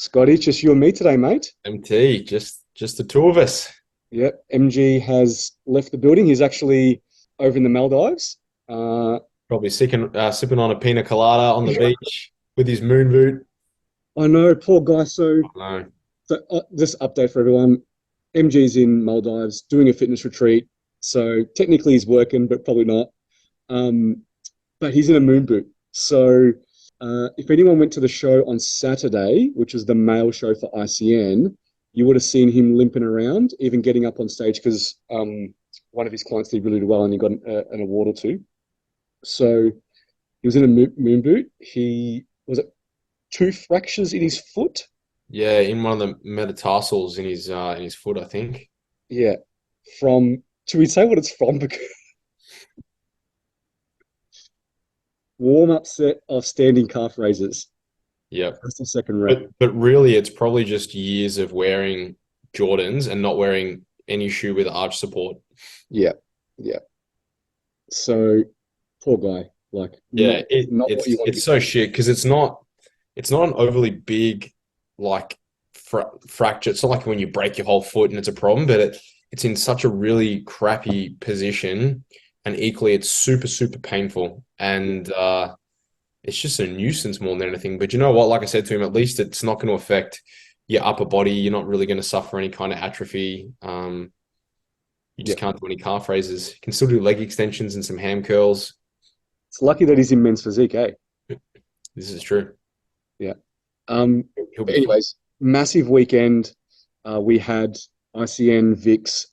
Scotty, just you and me today, mate. MT, just the two of us. Yep, MG has left the building. He's actually over in the Maldives. Uh, Probably sipping on a pina colada on the beach with his moon boot. I know, poor guy. So, No. just update for everyone. MG's in Maldives doing a fitness retreat. So technically he's working, but probably not. Um, but he's in a moon boot. So if anyone went to the show on Saturday, which was the male show for ICN, you would have seen him limping around, even getting up on stage because one of his clients did really well and he got an award or two. So he was in a moon boot. He was it two fractures in his foot. Yeah, in one of the metatarsals in his foot, I think. Yeah, from should we say what it's from? Because warm up set of standing calf raises. Yep. That's the second rep. But really it's probably just years of wearing Jordans and not wearing any shoe with arch support. Yeah, yeah. So poor guy, like Yeah, not what you want to be it's so saying. shit because it's not an overly big like fracture. It's not like when you break your whole foot and it's a problem, but it's in such a really crappy position, and equally it's super super painful, and it's just a nuisance more than anything. But you know what? Like I said to him, at least it's not going to affect your upper body. You're not really going to suffer any kind of atrophy. You Yeah, just can't do any calf raises. You can still do leg extensions and some ham curls. it's lucky that he's in men's physique, eh? This is true. Yeah. Um, He'll but be fine. anyways, massive weekend. We had ICN VICs,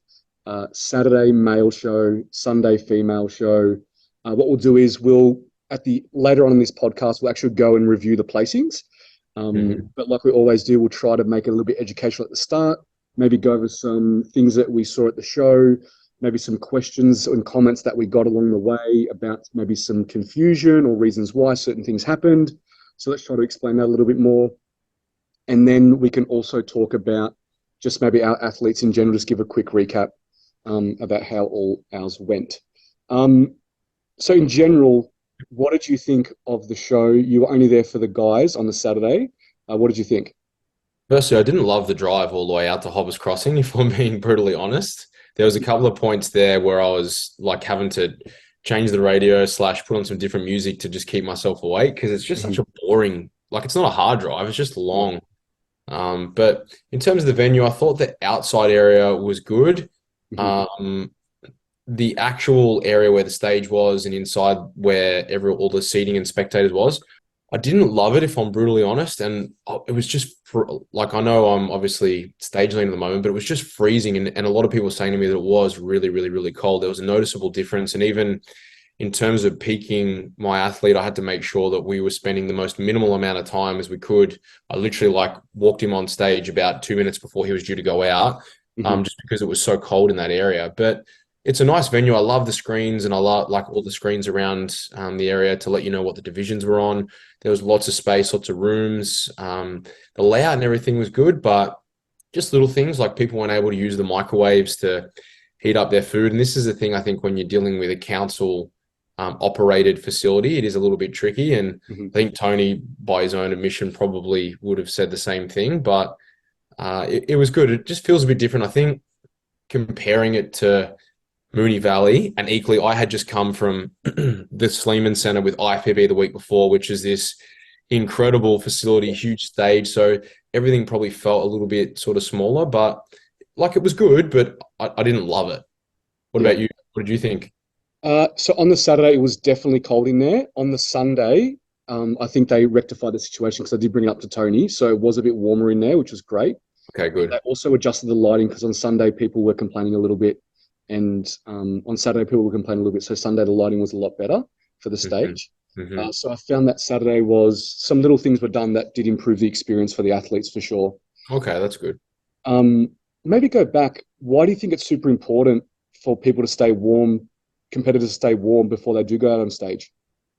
Saturday male show, Sunday female show. What we'll do is we'll at the later on in this podcast we'll actually go and review the placings. Mhm. But like we always do, we'll try to make it a little bit educational at the start. Maybe go over some things that we saw at the show. Maybe some questions and comments that we got along the way about maybe some confusion or reasons why certain things happened. So let's try to explain that a little bit more. And then we can also talk about just maybe our athletes in general, just give a quick recap about how all ours went. Um, so, in general, what did you think of the show? You were only there for the guys on the Saturday. What did you think? Firstly, I didn't love the drive all the way out to Hobbs Crossing, if I'm being brutally honest. There was a couple of points there where I was like having to change the radio slash put on some different music to just keep myself awake because it's just such Mhm. a boring, like it's not a hard drive, it's just long. But in terms of the venue, I thought the outside area was good. Mhm. Um, the actual area where the stage was and inside where all the seating and spectators was, I didn't love it if I'm brutally honest. And it was just like I know I'm obviously stage lean at the moment, but it was just freezing. And a lot of people were saying to me that it was really, really, really cold. There was a noticeable difference. And even in terms of peaking my athlete, I had to make sure that we were spending the most minimal amount of time as we could. I literally like walked him on stage about 2 minutes before he was due to go out, Mhm. just because it was so cold in that area. But it's a nice venue. I love the screens and I love like all the screens around the area to let you know what the divisions were on. There was lots of space, lots of rooms. The layout and everything was good, but just little things like people weren't able to use the microwaves to heat up their food. And this is the thing I think when you're dealing with a council operated facility, it is a little bit tricky. And Mhm. I think Tony, by his own admission, probably would have said the same thing, but it was good. It just feels a bit different. I think comparing it to Mooney Valley, and equally, I had just come from the Sleeman Center with IPB the week before, which is this incredible facility, huge stage. So everything probably felt a little bit sort of smaller, but like it was good, but I didn't love it. What Yeah. about you? What did you think? So on the Saturday, it was definitely cold in there. On the Sunday, I think they rectified the situation because I did bring it up to Tony. So it was a bit warmer in there, which was great. Okay, They good. also adjusted the lighting because on Sunday people were complaining a little bit, and on Saturday people were complaining a little bit. So Sunday the lighting was a lot better for the hmm stage. hmm So I found that Saturday was some little things were done that did improve the experience for the athletes for sure. Okay, that's good. Um, Maybe go back. Why do you think it's super important for people to stay warm, competitors to stay warm before they do go out on stage?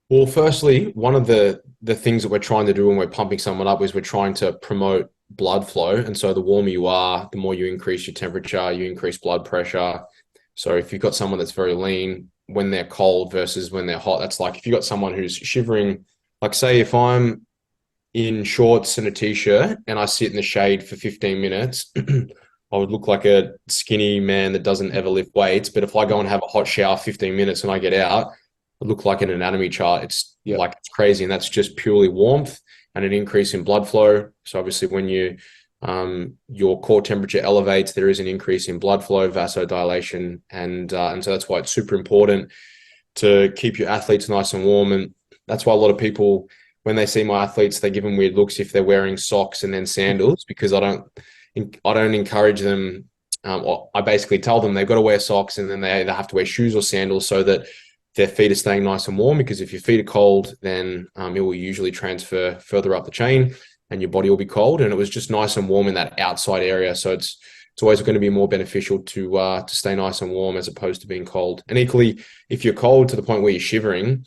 Well, firstly, one of the things that we're trying to do when we're pumping someone up is we're trying to promote blood flow. And so the warmer you are, the more you increase your temperature, you increase blood pressure. So if you've got someone that's very lean when they're cold versus when they're hot, that's like if you've got someone who's shivering, like say if I'm in shorts and a t-shirt and I sit in the shade for 15 minutes, I would look like a skinny man that doesn't ever lift weights. But if I go and have a hot shower 15 minutes and I get out, I look like an anatomy chart. It's Yeah. like it's crazy. And that's just purely warmth and an increase in blood flow. So obviously when your core temperature elevates, there is an increase in blood flow, vasodilation. And so that's why it's super important to keep your athletes nice and warm. And that's why a lot of people, when they see my athletes, they give them weird looks if they're wearing socks and then sandals, because I don't encourage them. I basically tell them they've got to wear socks and then they either have to wear shoes or sandals so that their feet are staying nice and warm, because if your feet are cold, then it will usually transfer further up the chain and your body will be cold. And it was just nice and warm in that outside area. So it's always going to be more beneficial to stay nice and warm as opposed to being cold. And equally, if you're cold to the point where you're shivering,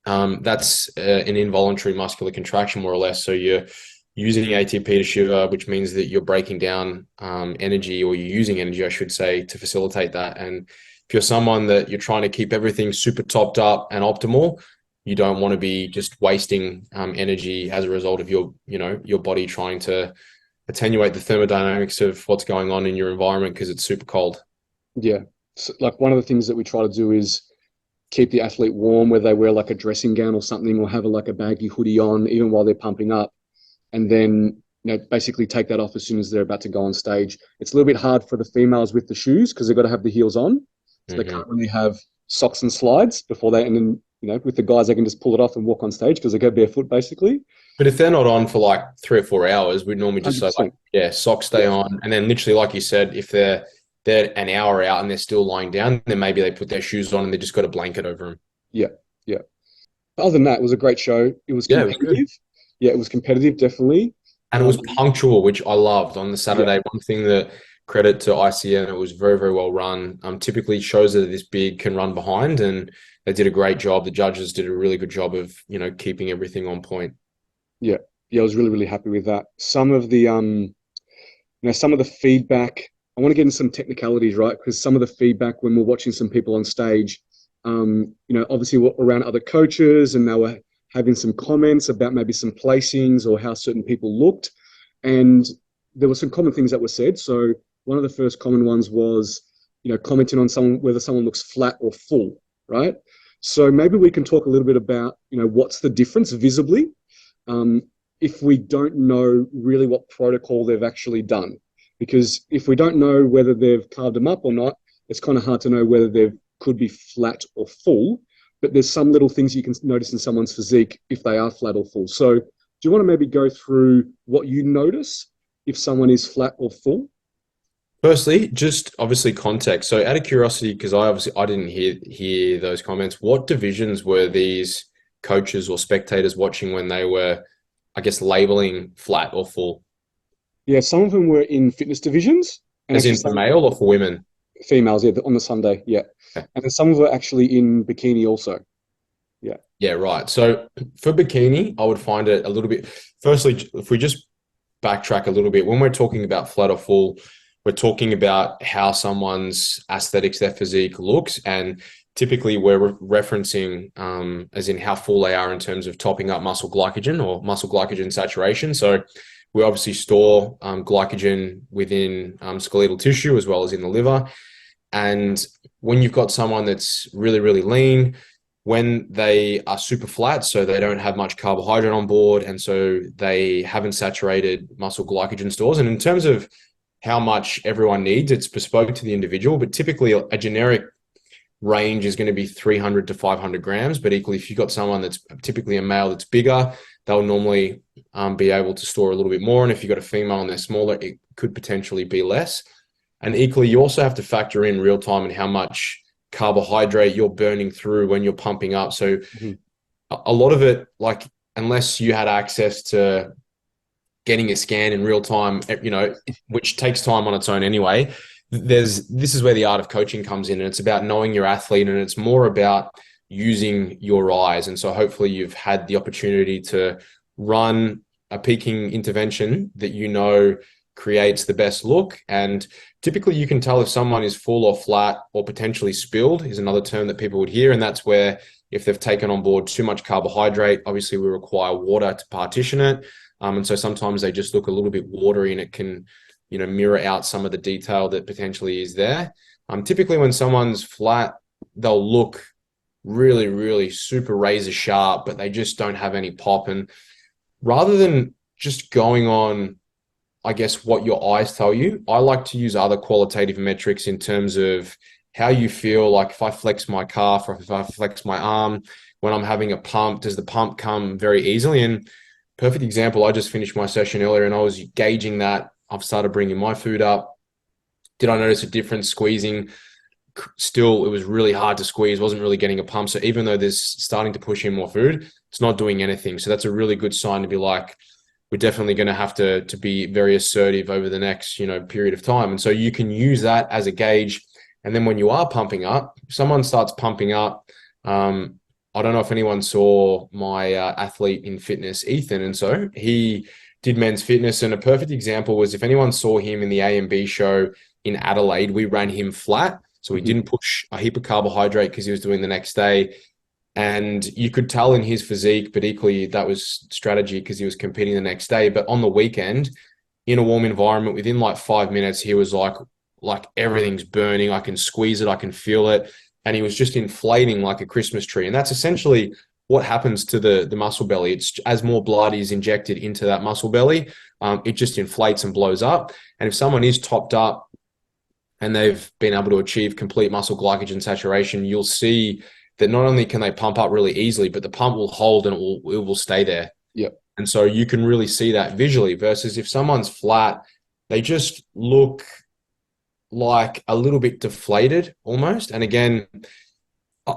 that's an involuntary muscular contraction, more or less. So you're using ATP to shiver, which means that you're breaking down energy, or you're using energy, I should say, to facilitate that. And if you're someone that you're trying to keep everything super topped up and optimal, you don't want to be just wasting energy as a result of your body trying to attenuate the thermodynamics of what's going on in your environment because it's super cold. Yeah. So, like, one of the things that we try to do is keep the athlete warm, where they wear like a dressing gown or something, or have a baggy hoodie on even while they're pumping up, and then basically take that off as soon as they're about to go on stage. It's a little bit hard for the females with the shoes because they've got to have the heels on, so they can't really have socks and slides before they. And then with the guys, they can just pull it off and walk on stage because they go barefoot basically. But if they're not on for like 3 or 4 hours, we'd normally just say, 100%. socks stay on. And then literally, like you said, if they're an hour out and they're still lying down, then maybe they put their shoes on and they just got a blanket over them. Yeah. Other than that, it was a great show. It was competitive. It was competitive, definitely. And it was punctual, which I loved on the Saturday. Yeah. One thing that credit to ICN, it was very, very well run. Typically shows that this big can run behind, and they did a great job. The judges did a really good job of, keeping everything on point. Yeah, I was really, really happy with that. Some of the some of the feedback, I want to get into some technicalities, right? Because some of the feedback when we're watching some people on stage, obviously around other coaches, and they were having some comments about maybe some placings or how certain people looked. And there were some common things that were said. So one of the first common ones was, commenting on whether someone looks flat or full, right? So maybe we can talk a little bit about, what's the difference visibly, if we don't know really what protocol they've actually done. Because if we don't know whether they've carved them up or not, it's kind of hard to know whether they could be flat or full. But there's some little things you can notice in someone's physique if they are flat or full. So do you want to maybe go through what you notice if someone is flat or full? Firstly, just obviously context. So out of curiosity, because I didn't hear those comments, what divisions were these coaches or spectators watching when they were, I guess, labeling flat or full? Yeah, some of them were in fitness divisions. As in for male or for women? Females, yeah, on the Sunday, yeah. Okay. And then some were actually in bikini also. Yeah. Yeah, right. So for bikini, I would find it a little bit, firstly, if we just backtrack a little bit, when we're talking about flat or full, we're talking about how someone's aesthetics, their physique looks, and typically we're referencing as in how full they are in terms of topping up muscle glycogen or muscle glycogen saturation. So we obviously store glycogen within skeletal tissue as well as in the liver. And when you've got someone that's really, really lean, when they are super flat, so they don't have much carbohydrate on board, and so they haven't saturated muscle glycogen stores. And in terms of how much everyone needs, it's bespoke to the individual, but typically a generic range is going to be 300 to 500 grams. But equally, if you've got someone that's typically a male that's bigger, they'll normally be able to store a little bit more. And if you've got a female and they're smaller, it could potentially be less. And equally, you also have to factor in real time and how much carbohydrate you're burning through when you're pumping up. So a lot of it, like, unless you had access to getting a scan in real time, which takes time on its own anyway, this is where the art of coaching comes in, and it's about knowing your athlete, and it's more about using your eyes. And so hopefully you've had the opportunity to run a peaking intervention that creates the best look. And typically you can tell if someone is full or flat or potentially spilled is another term that people would hear. And that's where if they've taken on board too much carbohydrate, obviously we require water to partition it. And so sometimes they just look a little bit watery, and it can, mirror out some of the detail that potentially is there. Typically when someone's flat, they'll look really, really super razor sharp, but they just don't have any pop. And rather than just going on, I guess, what your eyes tell you, I like to use other qualitative metrics in terms of how you feel. Like if I flex my calf or if I flex my arm when I'm having a pump, does the pump come very easily? And perfect example, I just finished my session earlier and I was gauging that. I've started bringing my food up. Did I notice a difference squeezing? Still, it was really hard to squeeze, wasn't really getting a pump. So even though there's starting to push in more food, it's not doing anything. So that's a really good sign to be like, we're definitely going to have to be very assertive over the next, period of time. And so you can use that as a gauge. And then when you are pumping up, if someone starts pumping up, I don't know if anyone saw my athlete in fitness, Ethan. And so he did men's fitness. And a perfect example was if anyone saw him in the A and B show in Adelaide, we ran him flat. So he didn't push a heap of carbohydrate because he was doing the next day. And you could tell in his physique, but equally that was strategy because he was competing the next day. But on the weekend, in a warm environment, within like 5 minutes, he was like everything's burning. I can squeeze it. I can feel it. And he was just inflating like a Christmas tree. And that's essentially what happens to the muscle belly. It's as more blood is injected into that muscle belly, it just inflates and blows up. And if someone is topped up and they've been able to achieve complete muscle glycogen saturation, you'll see that not only can they pump up really easily, but the pump will hold and it will stay there. Yep. And so you can really see that visually versus if someone's flat, they just look like a little bit deflated almost. And again,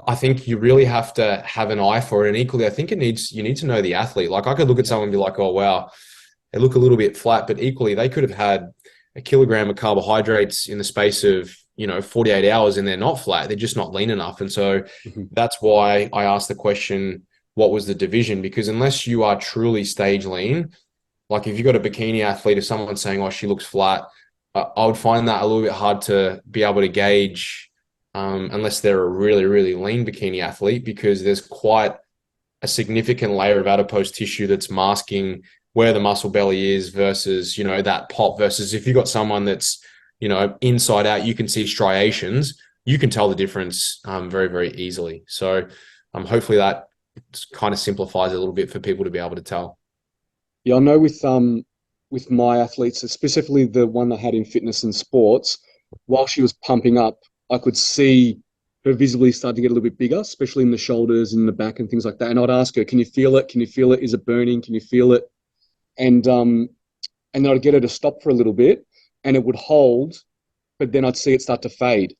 I think you really have to have an eye for it. And equally, I think you need to know the athlete. Like I could look at someone and be like, oh, wow, they look a little bit flat, but equally they could have had a kilogram of carbohydrates in the space of, 48 hours and they're not flat. They're just not lean enough. And so that's why I asked the question, what was the division? Because unless you are truly stage lean, like if you've got a bikini athlete, if someone's saying, oh, she looks flat, I would find that a little bit hard to be able to gauge unless they're a really, really lean bikini athlete, because there's quite a significant layer of adipose tissue that's masking where the muscle belly is versus, that pop versus if you've got someone that's, inside out, you can see striations, you can tell the difference very, very easily. So hopefully that kind of simplifies it a little bit for people to be able to tell. Yeah, I know with my athletes, specifically the one I had in fitness and sports, while she was pumping up, I could see her visibly start to get a little bit bigger, especially in the shoulders and the back and things like that. And I'd ask her, can you feel it? Can you feel it? Is it burning? Can you feel it? And then I'd get her to stop for a little bit and it would hold, but then I'd see it start to fade.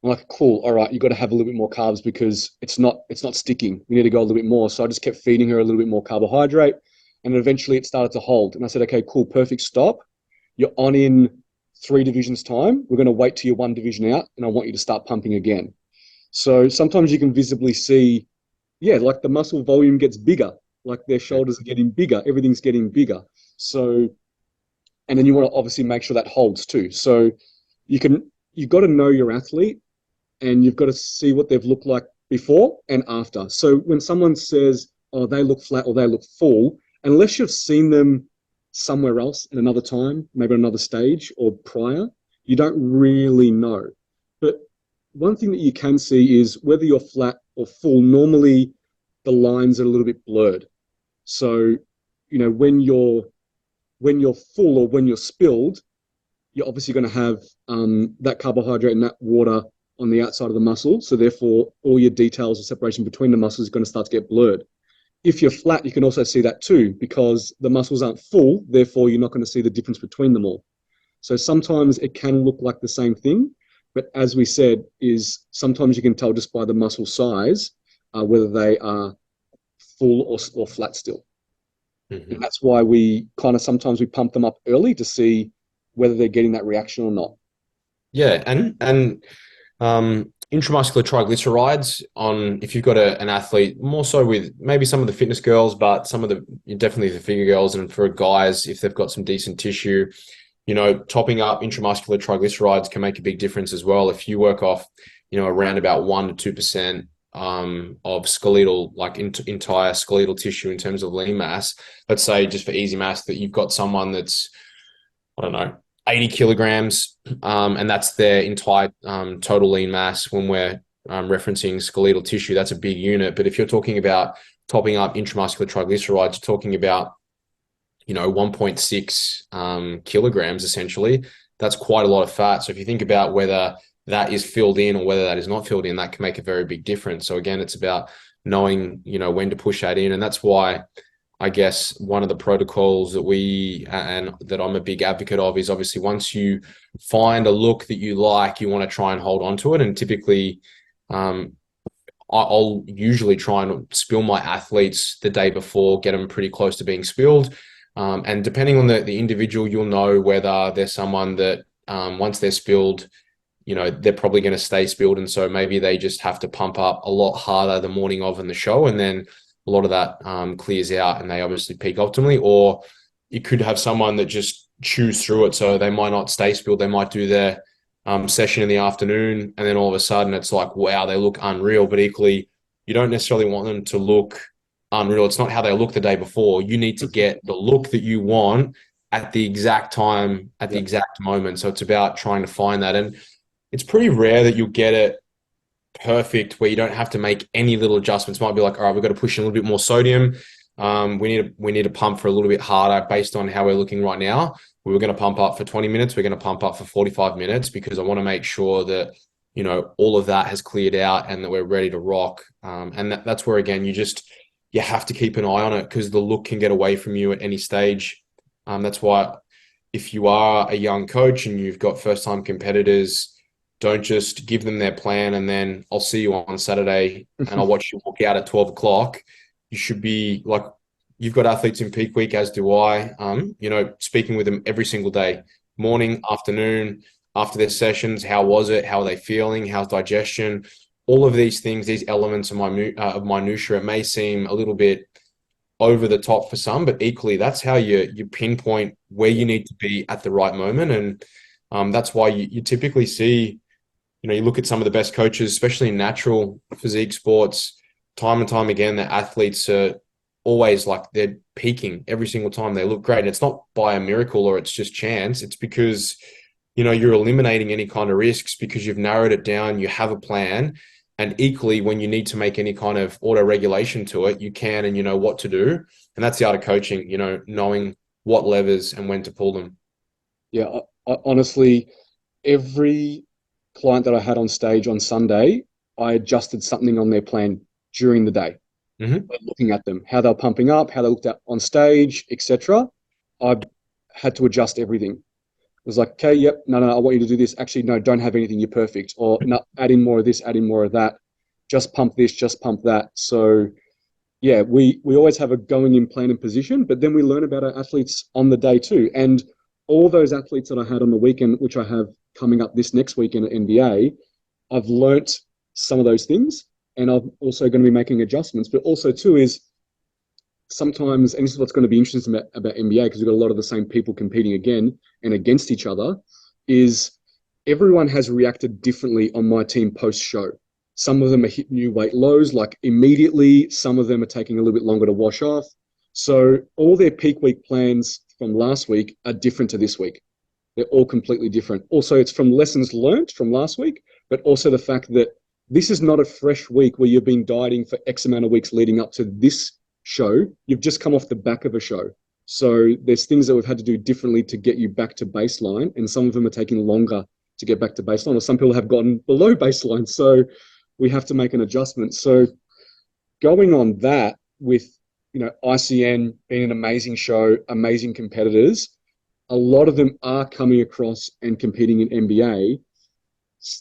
I'm like, cool, all right, you've got to have a little bit more carbs because it's not sticking. We need to go a little bit more. So I just kept feeding her a little bit more carbohydrate. And eventually it started to hold. And I said, okay, cool, perfect, stop. You're on in 3 divisions time. We're going to wait till you're 1 division out, and I want you to start pumping again. So sometimes you can visibly see, like the muscle volume gets bigger, like their shoulders are getting bigger, everything's getting bigger. So, and then you want to obviously make sure that holds too. So you've got to know your athlete and you've got to see what they've looked like before and after. So when someone says, oh, they look flat or they look full, unless you've seen them somewhere else at another time, maybe another stage or prior, you don't really know. But one thing that you can see is whether you're flat or full, normally the lines are a little bit blurred. So, when you're full or when you're spilled, you're obviously going to have that carbohydrate and that water on the outside of the muscle. So therefore, all your details of separation between the muscles is going to start to get blurred. If you're flat, you can also see that too, because the muscles aren't full, therefore you're not going to see the difference between them all. So sometimes it can look like the same thing, but as we said, is sometimes you can tell just by the muscle size whether they are full or flat still. And that's why we sometimes we pump them up early to see whether they're getting that reaction or not. Yeah, and intramuscular triglycerides if you've got an athlete, more so with maybe some of the fitness girls, but definitely the figure girls, and for guys, if they've got some decent tissue, topping up intramuscular triglycerides can make a big difference as well. If you work off, around about 1 to 2% of skeletal, like entire skeletal tissue in terms of lean mass. Let's say, just for easy math, that you've got someone that's, I don't know, 80 kilograms, and that's their entire total lean mass. When we're referencing skeletal tissue, that's a big unit. But if you're talking about topping up intramuscular triglycerides, you're talking about, 1.6 kilograms essentially. That's quite a lot of fat. So if you think about whether that is filled in or whether that is not filled in, that can make a very big difference. So again, it's about knowing, when to push that in. And that's why I guess one of the protocols and that I'm a big advocate of is, obviously, once you find a look that you like, you want to try and hold on to it. And typically, I'll usually try and spill my athletes the day before, get them pretty close to being spilled. And depending on the individual, you'll know whether there's someone that once they're spilled, they're probably going to stay spilled. And so maybe they just have to pump up a lot harder the morning of in the show. And then a lot of that clears out and they obviously peak optimally. Or you could have someone that just chews through it. So they might not stay spilled. They might do their session in the afternoon. And then all of a sudden it's like, wow, they look unreal. But equally, you don't necessarily want them to look unreal. It's not how they look the day before. You need to get the look that you want at the exact time, at the exact moment. So it's about trying to find that. And it's pretty rare that you'll get it perfect where you don't have to make any little adjustments. It might be like, all right, we've got to push in a little bit more sodium. We need to pump for a little bit harder based on how we're looking right now. We were going to pump up for 20 minutes. We're going to pump up for 45 minutes because I want to make sure that, all of that has cleared out and that we're ready to rock. And that's where, again, you have to keep an eye on it because the look can get away from you at any stage. That's why if you are a young coach and you've got first-time competitors, don't just give them their plan and then I'll see you on Saturday and I'll watch you walk out at 12 o'clock. You should be like, you've got athletes in peak week, as do I, speaking with them every single day, morning, afternoon, after their sessions. How was it? How are they feeling? How's digestion? All of these things, these elements of minutia, it may seem a little bit over the top for some, but equally that's how you pinpoint where you need to be at the right moment. And that's why you typically see, you look at some of the best coaches, especially in natural physique sports, time and time again, the athletes are always like they're peaking every single time. They look great. And it's not by a miracle or it's just chance. It's because, you're eliminating any kind of risks because you've narrowed it down. You have a plan. And equally, when you need to make any kind of auto regulation to it, you can and you know what to do. And that's the art of coaching, knowing what levers and when to pull them. Yeah, I honestly, every client that I had on stage on Sunday, I adjusted something on their plan during the day. Mm-hmm. Looking at them, how they're pumping up, how they looked at on stage, etc. I had to adjust everything. It was like, okay, yep, no, I want you to do this. Actually, no, don't have anything. You're perfect. Or no, add in more of this, add in more of that. Just pump this, just pump that. So, yeah, we always have a going in plan and position, but then we learn about our athletes on the day too. And all those athletes that I had on the weekend, which I have coming up this next weekend at NBA, I've learnt some of those things, and I'm also going to be making adjustments. But also too is sometimes, and this is what's going to be interesting about NBA, because we've got a lot of the same people competing again and against each other, is everyone has reacted differently on my team post-show. Some of them are hit new weight lows, like immediately. Some of them are taking a little bit longer to wash off. So all their peak week plans from last week are different to this week. They're all completely different. Also, it's from lessons learned from last week, but also the fact that this is not a fresh week where you've been dieting for X amount of weeks leading up to this show. You've just come off the back of a show. So there's things that we've had to do differently to get you back to baseline, and some of them are taking longer to get back to baseline, or some people have gotten below baseline. So we have to make an adjustment. So going on that with, ICN being an amazing show, amazing competitors, a lot of them are coming across and competing in NBA.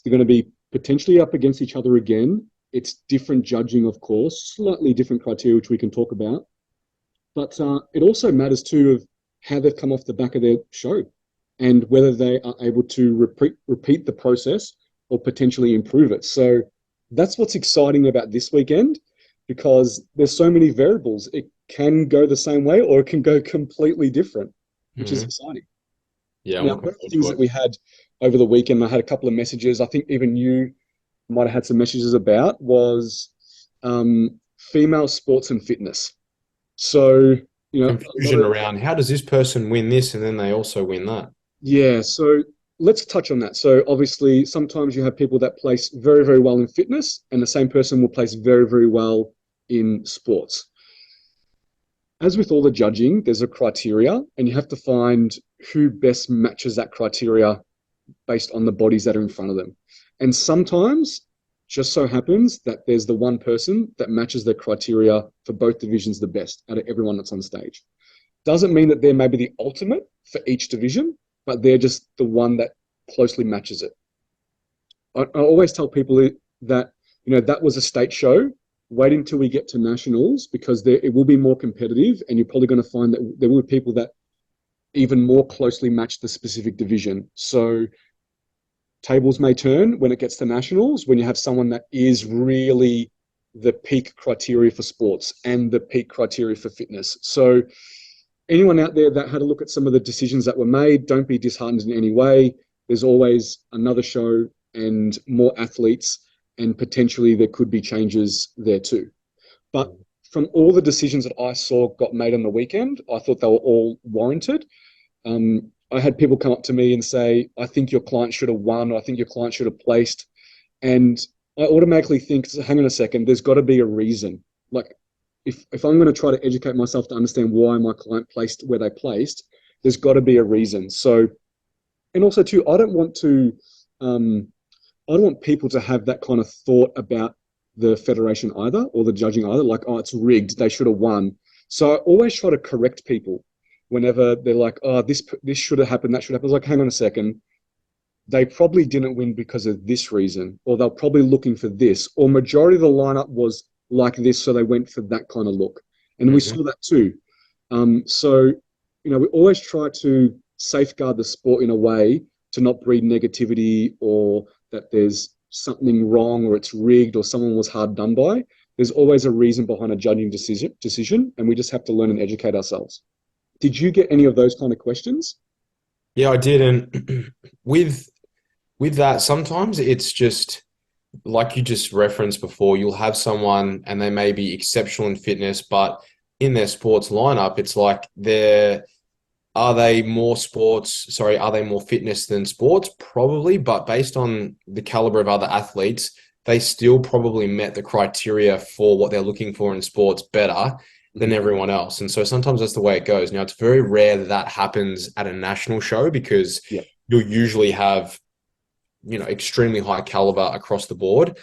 They're going to be potentially up against each other again. It's different judging, of course, slightly different criteria, which we can talk about. But it also matters too of how they've come off the back of their show and whether they are able to repeat the process or potentially improve it. So that's what's exciting about this weekend, because there's so many variables. It can go the same way or it can go completely different, which is exciting. Yeah. Now, one of the things that we had over the weekend, I had a couple of messages, I think even you might have had some messages about, was female sports and fitness. So, you know, a lot Confusion of, around how does this person win this and then they also win that? yeah, so let's touch on that. So obviously, sometimes you have people that place very, very well in fitness, and the same person will place very, very well in sports. As with all the judging, there's a criteria, and you have to find who best matches that criteria based on the bodies that are in front of them. And sometimes just so happens that there's the one person that matches the criteria for both divisions the best out of everyone that's on stage. Doesn't mean that they're maybe the ultimate for each division, but they're just the one that closely matches it. I always tell people that, you know, that was a state show. Wait until we get to nationals, because it will be more competitive, and you're probably going to find that there will be people that even more closely match the specific division. So tables may turn when it gets to nationals, when you have someone that is really the peak criteria for sports and the peak criteria for fitness. So anyone out there that had a look at some of the decisions that were made, don't be disheartened in any way. There's always another show and more athletes, and potentially there could be changes there too. But from all the decisions that I saw got made on the weekend, I thought they were all warranted. I had people come up to me and say, I think your client should have won, or I think your client should have placed. And I automatically think, hang on a second, there's got to be a reason. Like, if I'm going to try to educate myself to understand why my client placed where they placed, there's got to be a reason. So, and also too, I don't want people to have that kind of thought about the federation either, or the judging either, like, oh, it's rigged, they should have won. So I always try to correct people whenever they're like, oh, this should have happened, that should happen. I was like, hang on a second. They probably didn't win because of this reason, or they're probably looking for this, or majority of the lineup was like this, so they went for that kind of look. And we saw that too. So, you know, we always try to safeguard the sport in a way to not breed negativity, or that there's something wrong, or it's rigged, or someone was hard done by. There's always a reason behind a judging decision, and we just have to learn and educate ourselves. Did you get any of those kind of questions? Yeah, I did. And with that, sometimes it's just like you just referenced before, you'll have someone and they may be exceptional in fitness, but in their sports lineup, it's like are they more fitness than sports? Probably, but based on the caliber of other athletes, they still probably met the criteria for what they're looking for in sports better than everyone else. And so sometimes that's the way it goes. Now, it's very rare that happens at a national show, because you'll usually have, you know, extremely high caliber across the board.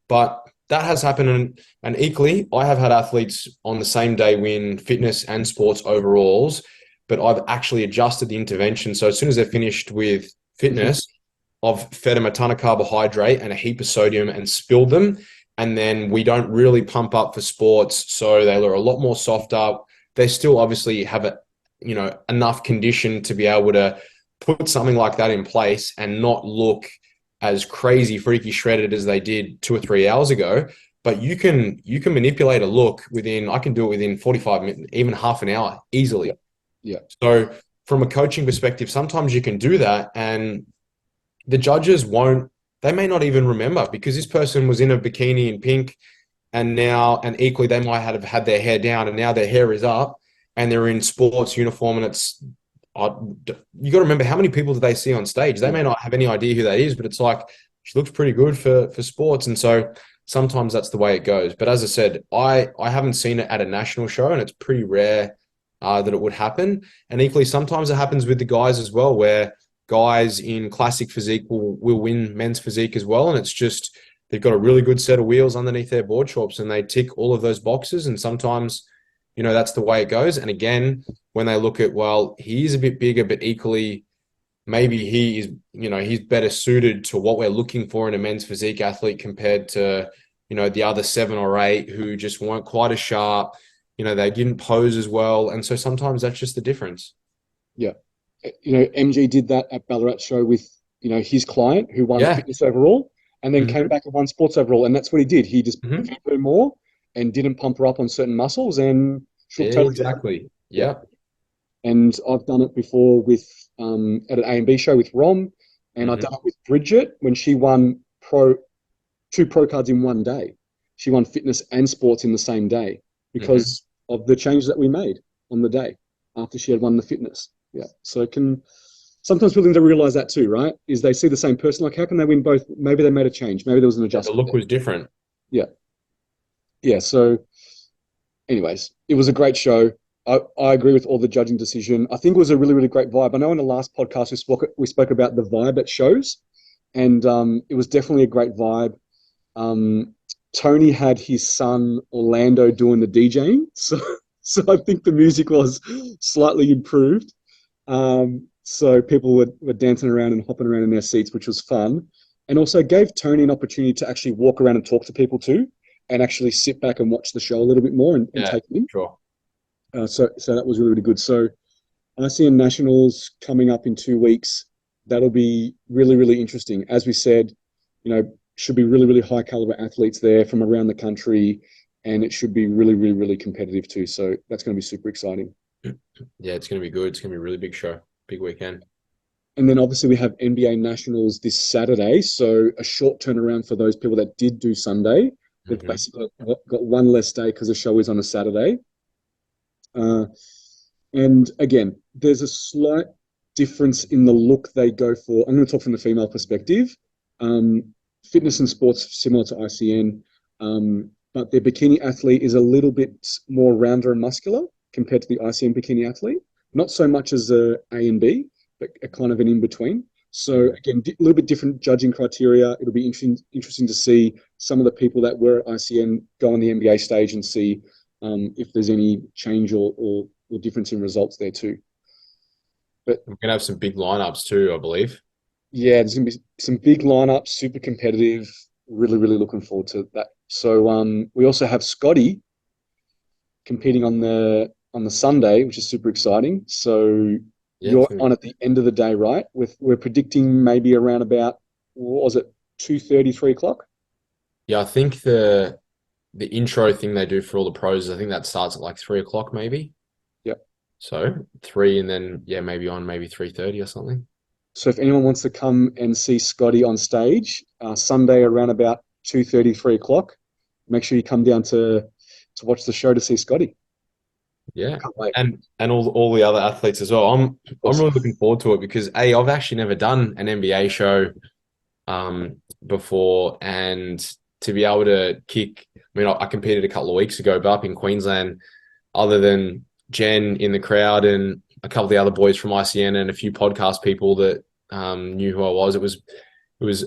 But that has happened. And equally, I have had athletes on the same day win fitness and sports overalls, but I've actually adjusted the intervention. So as soon as they're finished with fitness, I've fed them a ton of carbohydrate and a heap of sodium and spilled them. And then we don't really pump up for sports, so they are a lot more softer. They still obviously have enough condition to be able to put something like that in place and not look as crazy, freaky shredded as they did 2 or 3 hours ago. But you can manipulate a look I can do it within 45 minutes, even half an hour easily. Yeah. So from a coaching perspective, sometimes you can do that, and the judges they may not even remember, because this person was in a bikini in pink, and equally they might have had their hair down, and now their hair is up and they're in sports uniform. And you got to remember, how many people do they see on stage? They may not have any idea who that is, but it's like, she looks pretty good for sports. And so sometimes that's the way it goes. But as I said, I haven't seen it at a national show, and it's pretty rare that it would happen. And equally, sometimes it happens with the guys as well, where guys in classic physique will win men's physique as well. And it's just, they've got a really good set of wheels underneath their board shorts, and they tick all of those boxes. And sometimes, you know, that's the way it goes. And again, when they look at, well, he is a bit bigger, but equally, maybe he is, you know, he's better suited to what we're looking for in a men's physique athlete compared to, you know, the other 7 or 8 who just weren't quite as sharp. You know, they didn't pose as well. And so sometimes that's just the difference. Yeah. You know, MG did that at Ballarat show with, you know, his client who won fitness overall, and then came back and won sports overall. And that's what he did. He just fed her more and didn't pump her up on certain muscles, and exactly. Yeah. And I've done it before with at an A&B show with Rom, and I've done it with Bridget when she won 2 pro cards in one day. she won fitness and sports in the same day because of the changes that we made on the day after she had won the fitness. Yeah. So it can sometimes people need to realize that too, right? Is they see the same person, like how can they win both? Maybe they made a change. Maybe there was an The adjustment. look was different. Yeah. Yeah. So anyways, it was a great show. I agree with all the judging decision. I think it was a really, really great vibe. I know in the last podcast we spoke about the vibe at shows, and it was definitely a great vibe. Tony had his son Orlando doing the DJing, so I think the music was slightly improved. So people were dancing around and hopping around in their seats, which was fun, and also gave Tony an opportunity to actually walk around and talk to people too, and actually sit back and watch the show a little bit more and take it in. Sure. So that was really, really good. So ICN Nationals coming up in 2 weeks. That'll be really, really interesting. As we said, should be really, really high caliber athletes there from around the country, and it should be really, really, really competitive too. So that's going to be super exciting. Yeah, it's going to be good. It's going to be a really big show, big weekend. And then obviously we have NBA Nationals this Saturday. So a short turnaround for those people that did do Sunday. They've basically got one less day because the show is on a Saturday. And again, there's a slight difference in the look they go for. I'm going to talk from the female perspective. Fitness and sports similar to ICN, but their bikini athlete is a little bit more rounder and muscular compared to the ICN bikini athlete. Not so much as a and B, but a kind of an in-between. So again, a little bit different judging criteria. It'll be interesting to see some of the people that were at ICN go on the NBA stage and see if there's any change or difference in results there too. But we're gonna have some big lineups too, I believe. Yeah, there's gonna be some big lineups, super competitive. Really, really looking forward to that. So we also have Scotty competing on the Sunday, which is super exciting. So you're on at the end of the day, right? We're predicting maybe around about, what was it, 2:30, 3 o'clock? Yeah, I think the intro thing they do for all the pros, I think that starts at like 3 o'clock maybe. Yep. So 3 and then maybe 3:30 or something. So if anyone wants to come and see Scotty on stage, Sunday around about 2:30, 3 o'clock, make sure you come down to watch the show to see Scotty. Yeah, and all the other athletes as well. I'm really looking forward to it because I've actually never done an NBA show before, and to be able to kick. I mean, I competed a couple of weeks ago, but up in Queensland, other than Jen in the crowd and a couple of the other boys from ICN and a few podcast people that knew who I was, it was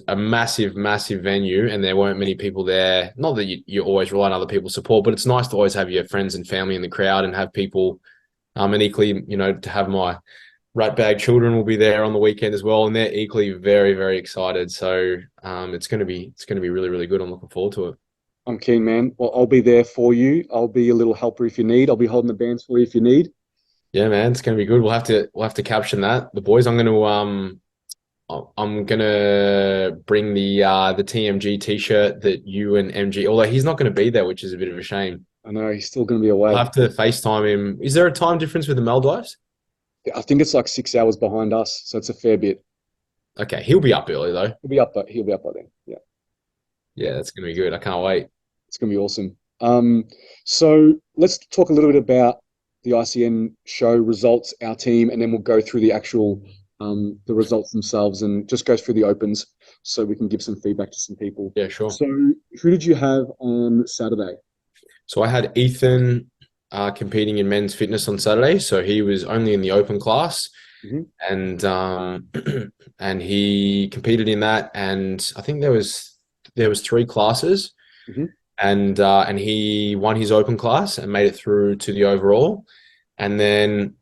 a massive, massive venue, and there weren't many people there. Not that you always rely on other people's support, but it's nice to always have your friends and family in the crowd and have people, and equally, to have my ratbag children will be there on the weekend as well, and they're equally very, very excited. So it's going to be really, really good. I'm looking forward to it. I'm keen, man. Well, I'll be there for you. I'll be a little helper if you need. I'll be holding the bands for you if you need. Yeah, man, it's going to be good. We'll have to caption that. The boys, I'm gonna bring the TMG t-shirt that you and MG, although he's not going to be there, which is a bit of a shame. I know, he's still going to be away. I'll have to FaceTime him. Is there a time difference with the Maldives? I think it's like 6 hours behind us, so it's a fair bit. Okay, he'll be up early though. He'll be up by then. Yeah. Yeah, that's going to be good. I can't wait. It's going to be awesome. So let's talk a little bit about the ICN show results, our team, and then we'll go through the actual the results themselves and just go through the opens so we can give some feedback to some people. Yeah, sure. So who did you have on Saturday? So I had Ethan competing in men's fitness on Saturday. So he was only in the open class, and he competed in that. And I think there was 3 classes, and he won his open class and made it through to the overall. And then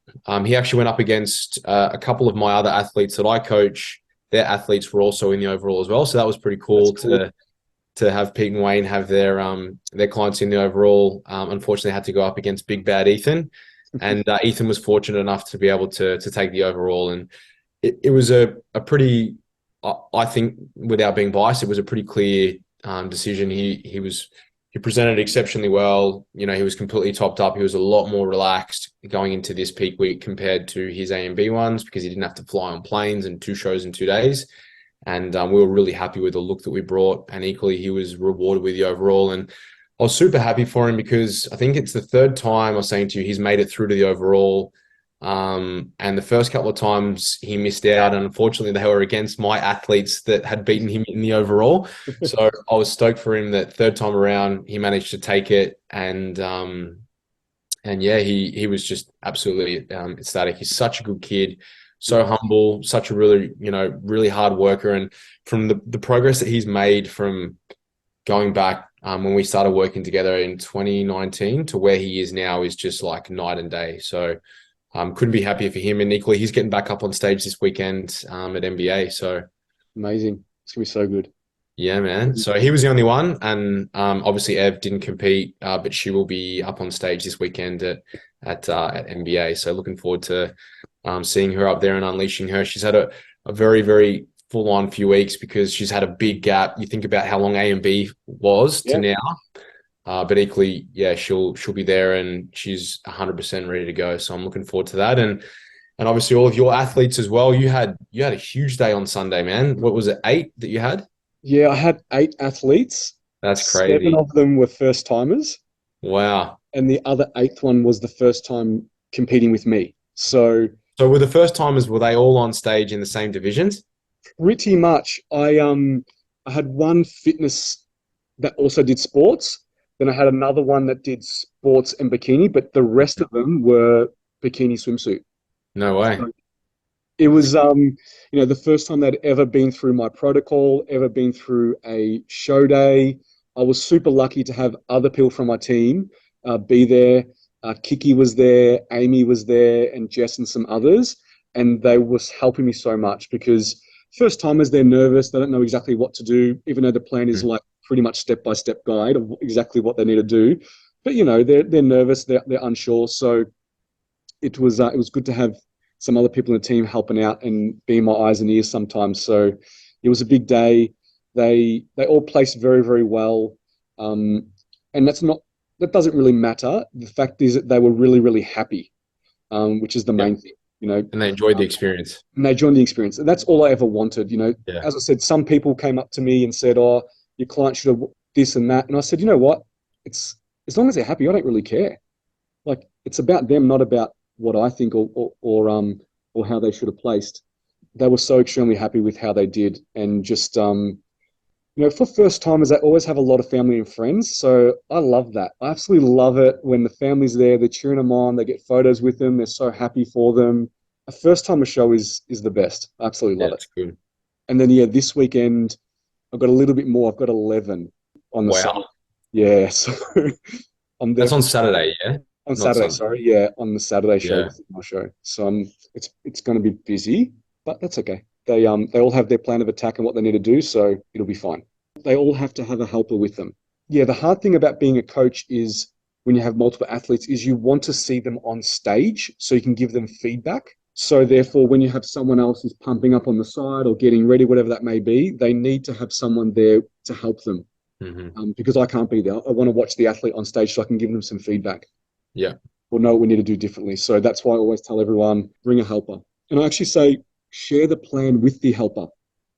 he actually went up against a couple of my other athletes that I coach. Their athletes were also in the overall as well. So that was pretty cool. To have Pete and Wayne have their clients in the overall. Unfortunately, had to go up against Big Bad Ethan. And Ethan was fortunate enough to be able to take the overall. And it was a pretty, I think, without being biased, it was a pretty clear decision. He presented exceptionally well. He was completely topped up. He was a lot more relaxed going into this peak week compared to his A and B ones because he didn't have to fly on planes and 2 shows in 2 days. And we were really happy with the look that we brought. And equally, he was rewarded with the overall. And I was super happy for him because I think it's the third time I was saying to you he's made it through to the overall. And the first couple of times he missed out, and unfortunately they were against my athletes that had beaten him in the overall. So I was stoked for him that third time around he managed to take it, and yeah, he was just absolutely ecstatic. He's such a good kid, so humble, such a really, really hard worker. And from the progress that he's made from going back when we started working together in 2019 to where he is now is just like night and day. So couldn't be happier for him. And equally, he's getting back up on stage this weekend at NBA. So Amazing. It's gonna be so good. yeah, man. So he was the only one, and obviously Ev didn't compete, but she will be up on stage this weekend at NBA. So looking forward to seeing her up there and unleashing her. She's had a very, very full-on few weeks because she's had a big gap. You think about how long A and B was to now, but equally, yeah, she'll be there, and she's 100% ready to go. So I'm looking forward to that, and obviously all of your athletes as well. You had a huge day on Sunday, man. What was it, 8 that you had? Yeah, I had 8 athletes. That's 7 crazy. of them were first timers, Wow. and the other 8th one was the first time competing with me. So were the first timers, were they all on stage in the same divisions? pretty much, I had one fitness that also did sports. Then I had another one that did sports and bikini, but the rest of them were bikini swimsuit. No way. So it was, the first time they'd ever been through my protocol, ever been through a show day. I was super lucky to have other people from my team be there. Kiki was there, Amy was there, and Jess and some others. And they was helping me so much because first timers, they're nervous. They don't know exactly what to do, even though the plan is like pretty much step-by-step guide of exactly what they need to do. But, they're nervous, they're unsure. So it was good to have some other people in the team helping out and being my eyes and ears sometimes. So it was a big day. They all placed very, very well. And that doesn't really matter. The fact is that they were really, really happy, which is the main thing. And they enjoyed the experience. And they joined the experience. And that's all I ever wanted. Yeah. As I said, some people came up to me and said, "Oh, your client should have this and that." And I said, "You know what? It's as long as they're happy, I don't really care. Like it's about them, not about what I think or how they should have placed." They were so extremely happy with how they did, and just for first timers, they always have a lot of family and friends. So I love that. I absolutely love it when the family's there, they're cheering them on, they get photos with them, they're so happy for them. A first timer show is the best. I absolutely love it. Good. And then this weekend I've got a little bit more. I've got 11 on the Saturday. Yeah, so I'm there. That's on Saturday, yeah? On Saturday, sorry. Yeah, on the Saturday show, Yeah. my show. So it's going to be busy, but that's okay. They all have their plan of attack and what they need to do, so it'll be fine. They all have to have a helper with them. Yeah, the hard thing about being a coach is when you have multiple athletes is you want to see them on stage so you can give them feedback. So therefore, when you have someone else who's pumping up on the side or getting ready, whatever that may be, they need to have someone there to help them. Because I can't be there. I want to watch the athlete on stage so I can give them some feedback. Yeah. Or know what we need to do differently. So that's why I always tell everyone, bring a helper. And I actually say, share the plan with the helper.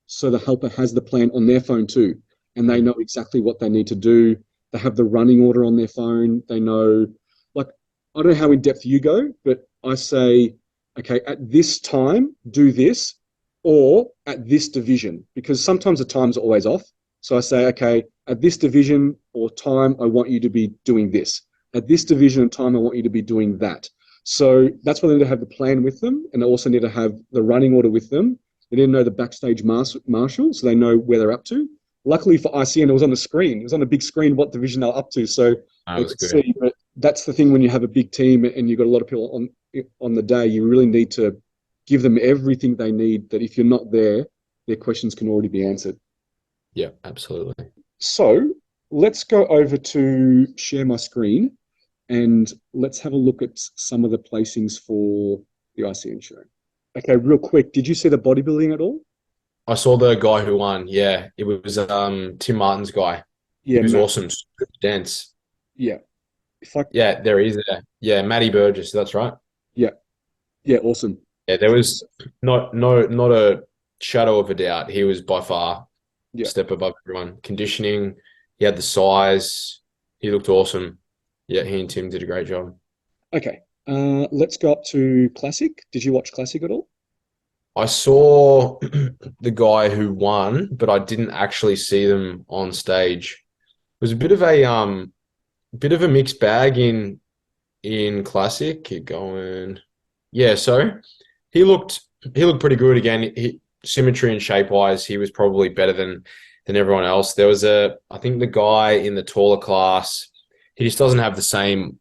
So the helper has the plan on their phone too. And they know exactly what they need to do. They have the running order on their phone. They know, like, I don't know how in depth you go, but I say, okay, at this time, do this, or at this division, because sometimes the times are always off. So I say, okay, at this division or time, I want you to be doing this. At this division and time, I want you to be doing that. So that's why they need to have the plan with them, and they also need to have the running order with them. They need to know the backstage marshal, so they know where they're up to. Luckily for ICN, it was on the screen. It was on a big screen what division they're up to, so they could see. But that's the thing when you have a big team and you've got a lot of people on the day, you really need to give them everything they need, that if you're not there, their questions can already be answered. Yeah, absolutely. So let's go over to share my screen and let's have a look at some of the placings for the ICN show. Okay, real quick, did you see the bodybuilding at all? I saw the guy who won. Yeah, it was Tim Martin's guy. Yeah, he was awesome, super dense. Yeah. Yeah, there he is there. Yeah, Matty Burgess, that's right. Yeah. Yeah, awesome. Yeah, there was not a shadow of a doubt. He was by far a step above everyone. Conditioning, he had the size. He looked awesome. Yeah, he and Tim did a great job. Okay. Let's go up to Classic. Did you watch Classic at all? I saw the guy who won, but I didn't actually see them on stage. It was a bit of a mixed bag in classic. Keep going. Yeah, so he looked he looked pretty good again. Symmetry and shape wise, he was probably better than everyone else. There was I think the guy in the taller class, he just doesn't have the same.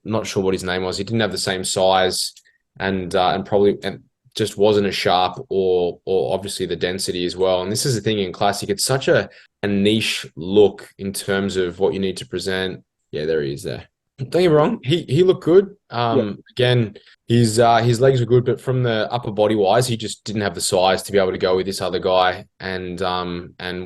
Not sure what his name was. He didn't have the same size, and probably and just wasn't as sharp or obviously the density as well. And this is the thing in classic, it's such a niche look in terms of what you need to present. Yeah, there he is there. Don't get me wrong, he looked good. Yeah. Again, his legs were good, but from the upper body wise, he just didn't have the size to be able to go with this other guy, and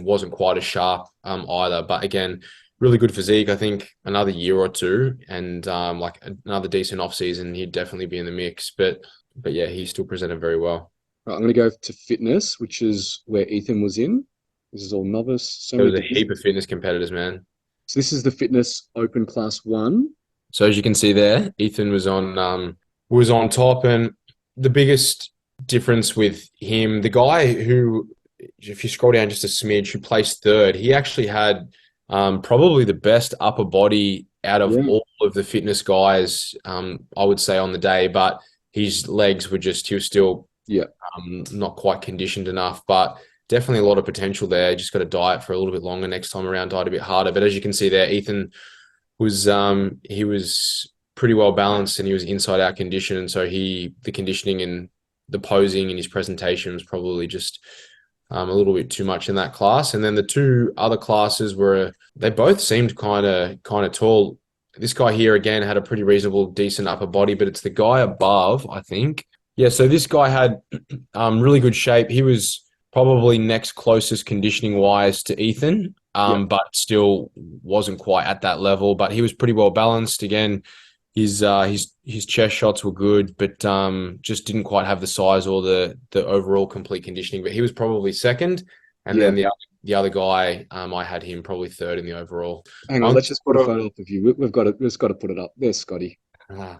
wasn't quite as sharp either. But again, really good physique. I think another year or two, and like another decent off season, he'd definitely be in the mix. But yeah, he still presented very well. Right, I'm going to go to fitness, which is where Ethan was in. This is all novice. So There many was a divisions. heap of fitness competitors, man. So this is the fitness open class one. So as you can see there, Ethan was on top, and the biggest difference with him, the guy who, if you scroll down just a smidge, who placed third, he actually had probably the best upper body out of Yeah. all of the fitness guys, I would say on the day, but his legs were just, he was still Yeah. not quite conditioned enough, but definitely a lot of potential there. Just got to diet for a little bit longer next time around, diet a bit harder. But as you can see there, Ethan he was pretty well balanced and he was inside out conditioned. And so the conditioning and the posing and his presentation was probably just a little bit too much in that class. And then the two other classes they both seemed kind of tall. This guy here again had a pretty reasonable, decent upper body, but it's the guy above, I think. Yeah, so this guy had really good shape. He was probably next closest conditioning wise to Ethan, Yeah. but still wasn't quite at that level. But he was pretty well balanced. Again, his chest shots were good, but just didn't quite have the size or the overall complete conditioning. But he was probably second, and Yeah. then the other guy, I had him probably third in the overall. Hang on, let's just put a photo up of you. We've got to put it up. There's Scotty. Ah,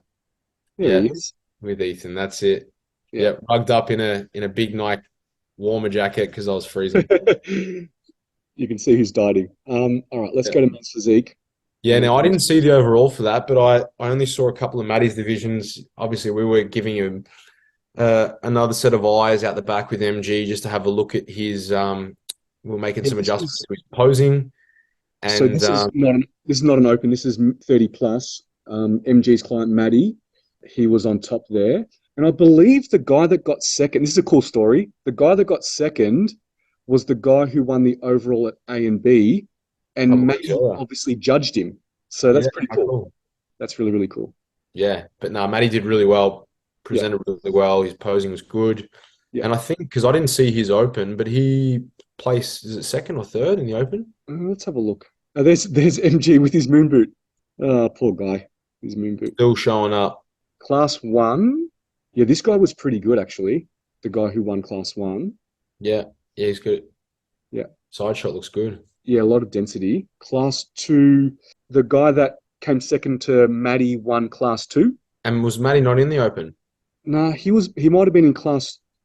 There yeah, he is. with Ethan. That's it. Yeah. Yeah, rugged up in a big Nike warmer jacket because I was freezing. You can see who's dieting. All right, let's Yeah. go to men's physique. Yeah, now I didn't see the overall for that, but I only saw a couple of Maddie's divisions. Obviously, we were giving him another set of eyes out the back with MG just to have a look at his. We're making some adjustments to his posing, So and this is not an open. This is 30 plus. MG's client Maddie, he was on top there, and I believe the guy that got second. This is a cool story. The guy that got second was the guy who won the overall at A and B, and probably Maddie saw that. obviously judged him. So that's Yeah, pretty how cool. That's really, really cool. Yeah, but no, Maddie did really well. Presented really well. His posing was good, Yeah. and I think because I didn't see his open, but he placed, is it second or third in the open? Let's have a look. Oh, there's MG with his moon boot. Oh, poor guy. His moon boot. Still showing up. Class one. Yeah, this guy was pretty good actually. The guy who won class one. Yeah, he's good. Yeah. Side shot looks good. Yeah, a lot of density. Class two, the guy that came second to Maddie won class two. And was Maddie not in the open? Nah, he might have been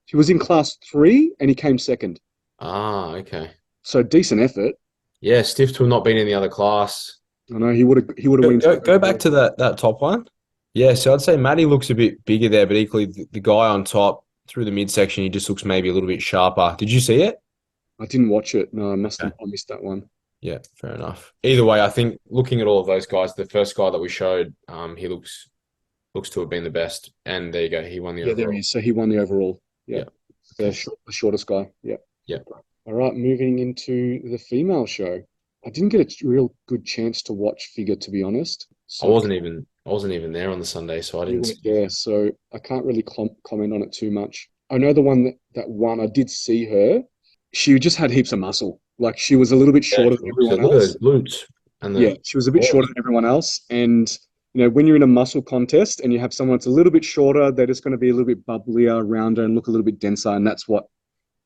he was in class three and he came second. Ah, okay. So decent effort. Yeah, stiff to have not been in the other class. I know he would have went Go back to that top one. Yeah, so I'd say Maddie looks a bit bigger there, but equally the guy on top through the midsection, he just looks maybe a little bit sharper. Did you see it? I didn't watch it. No, I missed Okay. I missed that one. Yeah, fair enough. Either way, I think looking at all of those guys, the first guy that we showed, he looks to have been the best. And there you go, he won the Yeah, there overall. he is. So he won the overall. Yeah. Yeah. The shortest guy. Yeah. Yeah. All right, moving into the female show. I didn't get a real good chance to watch figure, to be honest. I wasn't even there on the Sunday, so I You didn't weren't see. there, so I can't really comment on it too much. I know the one that won, I did see her. She just had heaps of muscle. Like she was a little bit shorter than everyone Look at else. those glutes and Yeah, she was a bit shorter than everyone else. And when you're in a muscle contest and you have someone that's a little bit shorter, they're just going to be a little bit bubblier, rounder, and look a little bit denser, and that's what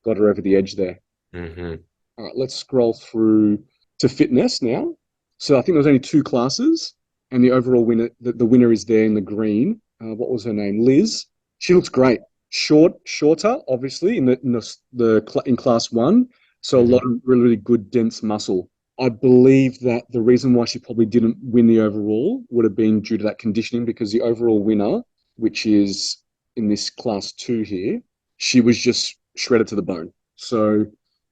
got her over the edge there. Mm-hmm. All right, let's scroll through to fitness now. So I think there was only two classes, and the overall winner, the winner is there in the green. What was her name? Liz. She looks great. Shorter, obviously, in class one. So a lot of really, really good dense muscle. I believe that the reason why she probably didn't win the overall would have been due to that conditioning, because the overall winner, which is in this class two here, she was just shredded to the bone. So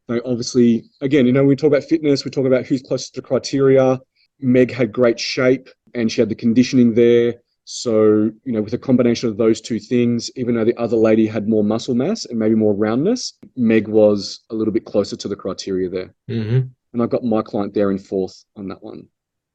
they obviously, again, when we talk about fitness, we talk about who's closest to criteria. Meg had great shape and she had the conditioning there. So, with a combination of those two things, even though the other lady had more muscle mass and maybe more roundness, Meg was a little bit closer to the criteria there. And I got my client there in fourth on that one.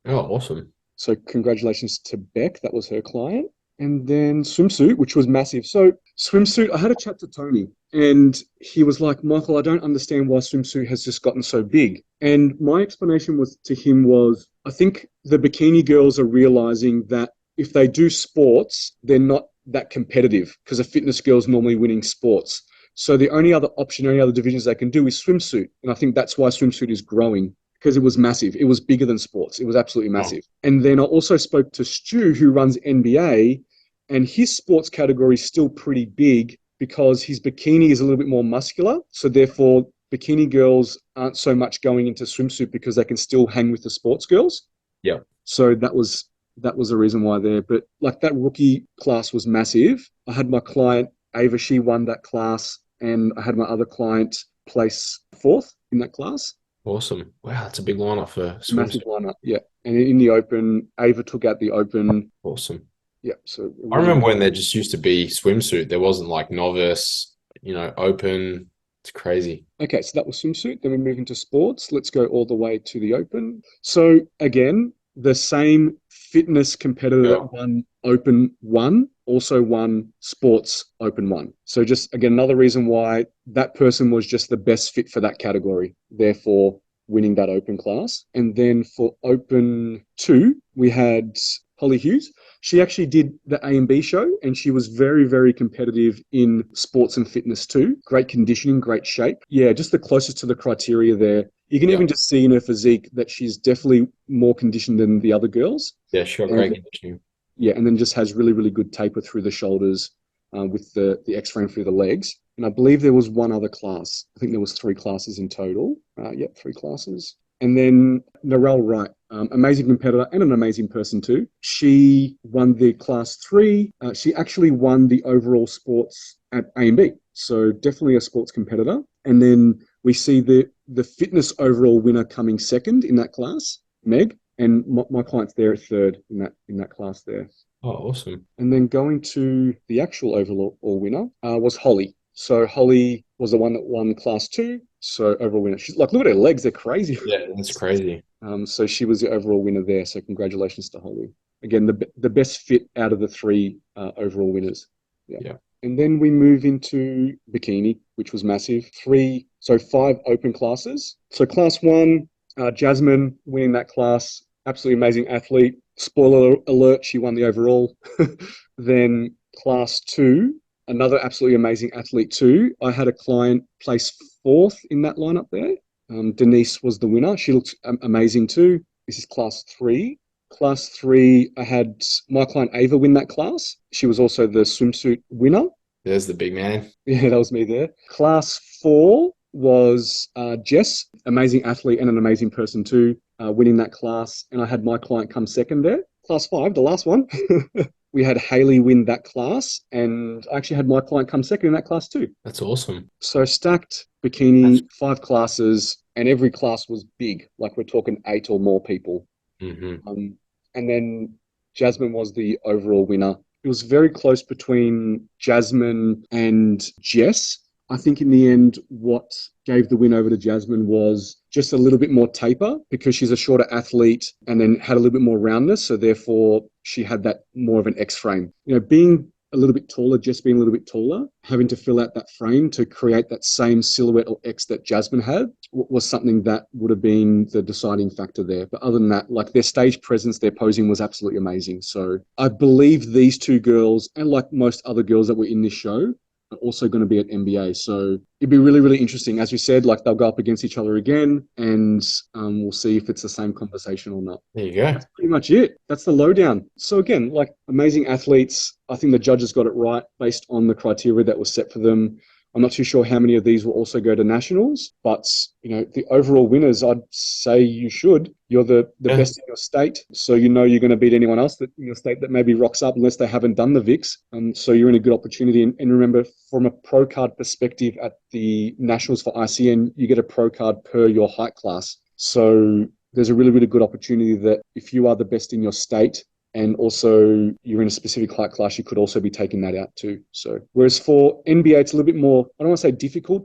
Oh, awesome. So congratulations to Beck. That was her client. And then swimsuit, which was massive. So swimsuit, I had a chat to Tony and he was like, Michael, I don't understand why swimsuit has just gotten so big. And my explanation to him was, I think the bikini girls are realizing that if they do sports, they're not that competitive because a fitness girl's normally winning sports. So the only other option, only other divisions they can do is swimsuit. And I think that's why swimsuit is growing, because it was massive. It was bigger than sports. It was absolutely massive. Oh. And then I also spoke to Stu, who runs NBA, and his sports category is still pretty big because his bikini is a little bit more muscular. So therefore, bikini girls aren't so much going into swimsuit because they can still hang with the sports girls. Yeah. So that was the reason why there. But like that rookie class was massive. I had my client, Ava, she won that class. And I had my other client place fourth in that class. Awesome. Wow, that's a big lineup for swimsuit. Massive lineup, yeah. And in the open, Ava took out the open. Awesome. Yeah. So I remember when there just used to be swimsuit. There wasn't like novice, open. It's crazy. Okay, so that was swimsuit. Then we move into sports. Let's go all the way to the open. So again, the same fitness competitor that won open one also won sports open one. So just again, another reason why that person was just the best fit for that category, therefore winning that open class. And then for open two, we had Holly Hughes. She actually did the A and B show and she was very, very competitive in sports and fitness too. Great conditioning, great shape. Yeah, just the closest to the criteria there. You can even just see in her physique that she's definitely more conditioned than the other girls. Yeah, she got great conditioning. Yeah, and then just has really, really good taper through the shoulders with the X-frame through the legs. And I believe there was one other class. I think there was 3 classes in total. 3 classes. And then Morrell Wright, amazing competitor and an amazing person too. She won the class 3. She actually won the overall sports at A and B. So definitely a sports competitor. And then we see the fitness overall winner coming second in that class, Meg. And my client's there at third in that class there. Oh, awesome. And then going to the actual overall winner was Holly. So Holly was the one that won class 2. So overall winner. She's like, look at her legs. They're crazy. Yeah, that's crazy. So she was the overall winner there. So congratulations to Holly. Again, the best fit out of the 3 overall winners. Yeah. And then we move into bikini, which was massive. 5 open classes. So class 1, Jasmine winning that class. Absolutely amazing athlete. Spoiler alert, she won the overall. Then class 2, another absolutely amazing athlete too. I had a client place 4th in that lineup there. Denise was the winner. She looked amazing too. This is class 3. Class 3, I had my client Ava win that class. She was also the swimsuit winner. There's the big man. Yeah, that was me there. Class 4 was Jess, amazing athlete and an amazing person too, winning that class. And I had my client come second there. Class 5, the last one. We had Haley win that class, and I actually had my client come second in that class too. That's awesome. So stacked bikini, 5 classes, and every class was big. Like we're talking 8 or more people. Mm-hmm. And then Jasmine was the overall winner. It was very close between Jasmine and Jess. I think in the end, what gave the win over to Jasmine was just a little bit more taper because she's a shorter athlete and then had a little bit more roundness. So therefore, she had that more of an X frame. Being a little bit taller, just being a little bit taller, having to fill out that frame to create that same silhouette or X that Jasmine had was something that would have been the deciding factor there. But other than that, like their stage presence, their posing was absolutely amazing. So I believe these 2 girls, and like most other girls that were in this show, also going to be at NBA. So it'd be really, really interesting. As we said, like they'll go up against each other again, and we'll see if it's the same conversation or not. There you go. That's pretty much it. That's the lowdown. So again, like amazing athletes. I think the judges got it right based on the criteria that was set for them. I'm not too sure how many of these will also go to nationals, but the overall winners, I'd say you should. You're the best in your state, so you're going to beat anyone else that in your state that maybe rocks up unless they haven't done the VICs. And so you're in a good opportunity. And remember, from a pro card perspective at the nationals for ICN, you get a pro card per your height class. So there's a really, really good opportunity that if you are the best in your state, and also you're in a specific height class, you could also be taking that out too. So whereas for NBA, it's a little bit more, I don't want to say difficult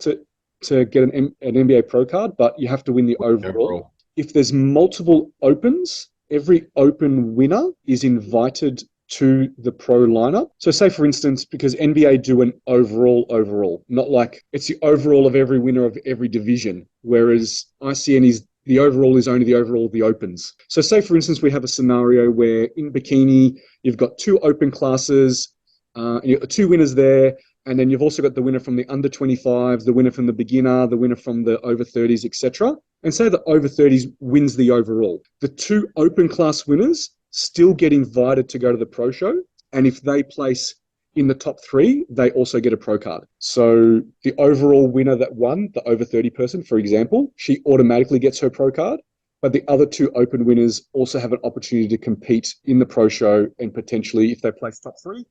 to get an NBA pro card, but you have to win the overall. If there's multiple opens, every open winner is invited to the pro lineup. So say for instance, because NBA do an overall, not like it's the overall of every winner of every division, whereas ICN is the overall is only the overall of the opens. So say, for instance, we have a scenario where in bikini, you've got 2 open classes, and you've got 2 winners there, and then you've also got the winner from the under 25, the winner from the beginner, the winner from the over 30s, etc. And say the over 30s wins the overall. The 2 open class winners still get invited to go to the pro show, and if they place in the top 3, they also get a pro card. So the overall winner that won, the over 30 person, for example, she automatically gets her pro card. But the other 2 open winners also have an opportunity to compete in the pro show, and potentially, if they place top 3,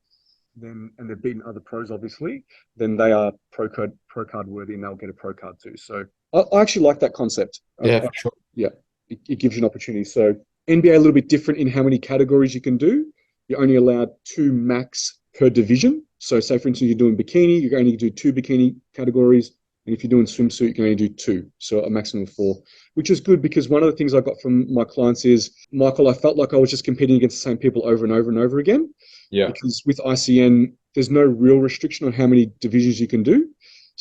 then and they've beaten other pros, obviously, then they are pro card worthy, and they'll get a pro card too. So I actually like that concept. Yeah, for sure. Yeah, it gives you an opportunity. So NBA a little bit different in how many categories you can do. You're only allowed 2 max per division. So say, for instance, you're doing bikini, you can only do 2 bikini categories. And if you're doing swimsuit, you can only do 2. So a maximum of 4, which is good because one of the things I got from my clients is, Michael, I felt like I was just competing against the same people over and over and over again. Yeah. Because with ICN, there's no real restriction on how many divisions you can do.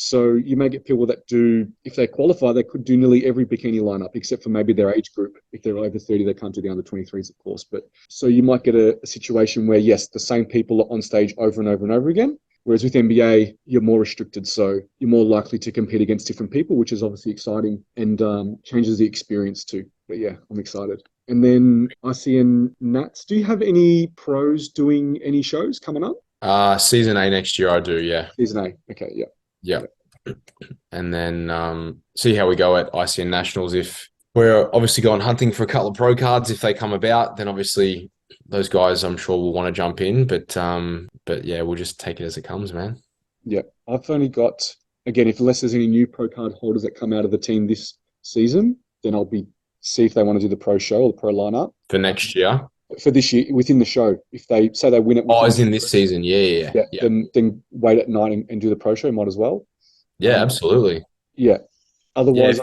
So you may get people that do, if they qualify, they could do nearly every bikini lineup, except for maybe their age group. If they're over 30, they can't do the under 23s, of course. But so you might get a situation where, yes, the same people are on stage over and over and over again. Whereas with NBA, you're more restricted. So you're more likely to compete against different people, which is obviously exciting and changes the experience too. But yeah, I'm excited. And then ICN Nats, do you have any pros doing any shows coming up? Season A next year, I do, yeah. Season A, okay, yeah. Yeah. And then see how we go at ICN Nationals. If we're obviously going hunting for a couple of pro cards, if they come about, then obviously those guys I'm sure will want to jump in. But yeah, we'll just take it as it comes, man. Yeah. I've only got, again, unless there's any new pro card holders that come out of the team this season, then I'll see if they want to do the pro show or the pro lineup. For next year? For this year, within the show, if they say they win it. As in this season, yeah. Then wait at night and do the pro show, might as well. Yeah, absolutely. Yeah. Otherwise,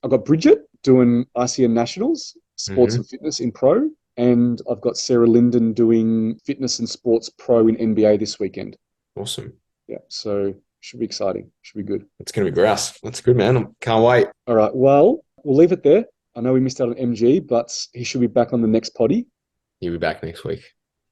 I've got Bridget doing ICN Nationals, sports and fitness in pro, and I've got Sarah Linden doing fitness and sports pro in NBA this weekend. Awesome. Yeah, so should be exciting. Should be good. It's going to be grass. That's good, man. I can't wait. All right, well, we'll leave it there. I know we missed out on MG, but he should be back on the next potty. He'll be back next week.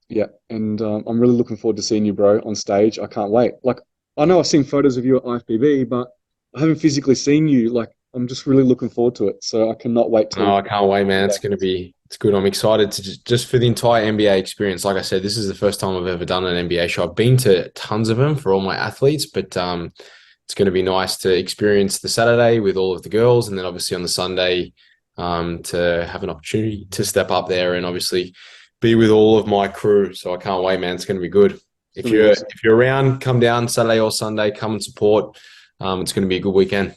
Yeah, and I'm really looking forward to seeing you, bro, on stage. I can't wait. Like, I know I've seen photos of you at IFBB, but I haven't physically seen you. Like, I'm just really looking forward to it. So I cannot wait to. No, I can't wait, man. It's good. I'm excited to just for the entire NBA experience. Like I said, this is the first time I've ever done an NBA show. I've been to tons of them for all my athletes, but it's going to be nice to experience the Saturday with all of the girls, and then obviously on the Sunday to have an opportunity to step up there and obviously be with all of my crew. So I can't wait, man. It's going to be good. If you're around, come down Saturday or Sunday, come and support. It's going to be a good weekend.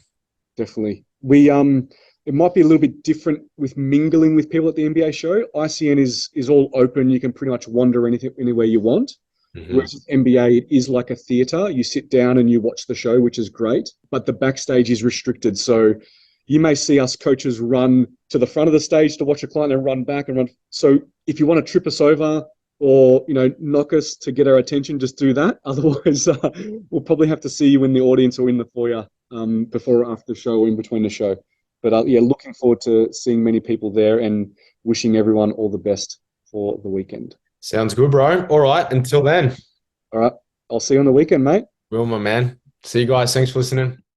Definitely. It might be a little bit different with mingling with people at the NBA show. ICN is all open. You can pretty much wander anywhere you want. Mm-hmm. Whereas with NBA, it is like a theater. You sit down and you watch the show, which is great. But the backstage is restricted. So you may see us coaches run to the front of the stage to watch a client and run back and run. So if you want to trip us over or, knock us to get our attention, just do that. Otherwise, we'll probably have to see you in the audience or in the foyer before or after the show or in between the show. But looking forward to seeing many people there and wishing everyone all the best for the weekend. Sounds good, bro. All right. Until then. All right. I'll see you on the weekend, mate. Will, my man. See you guys. Thanks for listening.